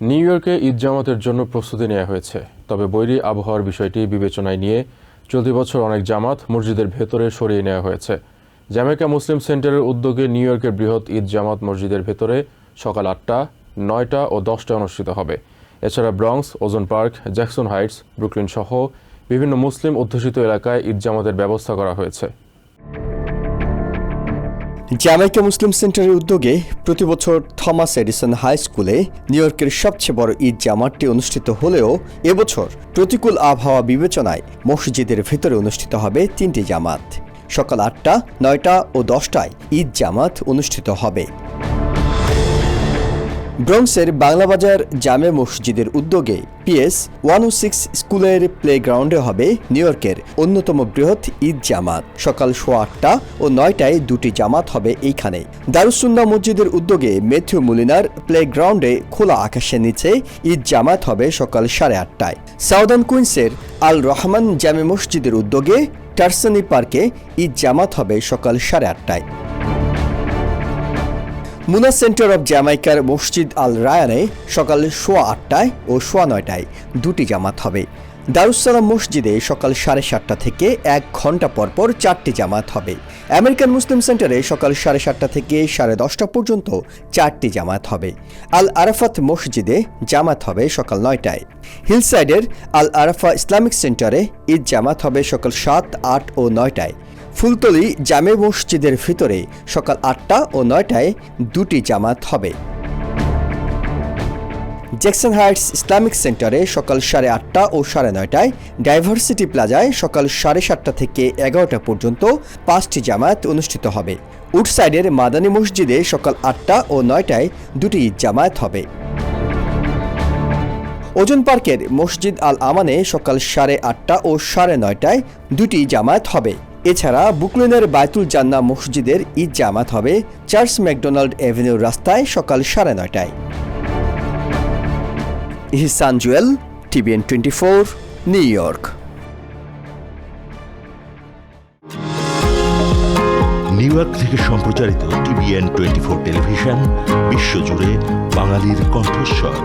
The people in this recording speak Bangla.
নিউ ইয়র্কে ঈদ জামাতের জন্য প্রস্তুতি নেওয়া হয়েছে, তবে বৈরী আবহাওয়ার বিষয়টি বিবেচনায় নিয়ে চলতি বছর অনেক জামাত মসজিদের ভেতরে সরিয়ে নেওয়া হয়েছে। জ্যামাইকা মুসলিম সেন্টারের উদ্যোগে নিউ ইয়র্কের বৃহৎ ঈদ জামাত মসজিদের ভেতরে সকাল 8টা, 9টা ও 10টায় অনুষ্ঠিত হবে। এছাড়া ব্রঙ্কস, ওজন পার্ক, জ্যাকসন হাইটস, ব্রুকলিন সহ বিভিন্ন মুসলিম অধ্যুষিত এলাকায় ঈদ জামাতের ব্যবস্থা করা হয়েছে। জ্যামাইকা মুসলিম সেন্টারের উদ্যোগে প্রতিবছর থমাস এডিসন হাই স্কুলে নিউ ইয়র্কের সবচেয়ে বড় ঈদ জামাতটি অনুষ্ঠিত হলেও এবছর প্রতিকূল আবহাওয়া বিবেচনায় মসজিদের ভেতরে অনুষ্ঠিত হবে 3টি জামাত। সকাল 8টা, 9টা ও 10টায় ঈদ জামাত অনুষ্ঠিত হবে। ব্রঙ্কসের বাংলাবাজার জামে মসজিদের উদ্যোগে পিএস 106 স্কুলের প্লেগ্রাউন্ডে হবে নিউ ইয়র্কের অন্যতম বৃহৎ ঈদ জামাত। সকাল 8টা ও 9টায় দুটি জামাত হবে এইখানে। দারুস-সুন্নাহ মসজিদের উদ্যোগে ম্যাথিউ মুলিনার প্লেগ্রাউন্ডে খোলা আকাশের নিচে ঈদ জামাত হবে সকাল 8:30টায়। সাউদার্ন কুইন্সের আল রহমান জামে মসজিদের উদ্যোগে টারসানি পার্কে ঈদ জামাত হবে সকাল 8:30টায়। মুনা সেন্টার অব জ্যামাইকার মসজিদ আল রায়ানে সকাল 8:15টায় ও 9:30টায় দুটি জামাত হবে। দারুস-সালাম মসজিদে সকাল 7:30টা থেকে 1 ঘন্টা পরপর 4টি জামাত হবে। আমেরিকান মুসলিম সেন্টারে সকাল 7:30টা থেকে 10:30টা পর্যন্ত 4টি জামাত হবে। আল আরাফাত মসজিদে জামাত হবে সকাল 9টায়। হিলসাইডের আল আরাফা ইসলামিক সেন্টারে ঈদ জামাত হবে সকাল 7, 8 ও 9টায়। ফুলতলি জামে মসজিদের ভিতরে সকাল 8টা ও 9টায় দুটি জামাত হবে। জ্যাকসন হাইটস ইসলামিক সেন্টারে সকাল 8:30টা ও 9:30টায়। ডাইভার্সিটি প্লাজায় সকাল 7:30টা থেকে 11টা পর্যন্ত 5টি জামাত অনুষ্ঠিত হবে। উডসাইডের মাদানী মসজিদে সকাল 8টা ও 9টায় দুটি জামাত হবে। ওজন পার্কের মসজিদ আল আমানে সকাল 8:30টা ও 9:30টায় দুটি জামাত হবে। এছাড়া ব্রুকলিনের বায়তুল জান্নাহ মসজিদের ঈদ জামাত হবে চার্লস ম্যাকডোনাল্ড অ্যাভিনিউর রাস্তায় সকাল 9:30টায়। Ehsan Jewel, TVN 24, New York. New York থেকে সম্প্রচারিত TVN 24 টেলিভিশন বিশ্বজুড়ে বাঙালির কণ্ঠস্বর।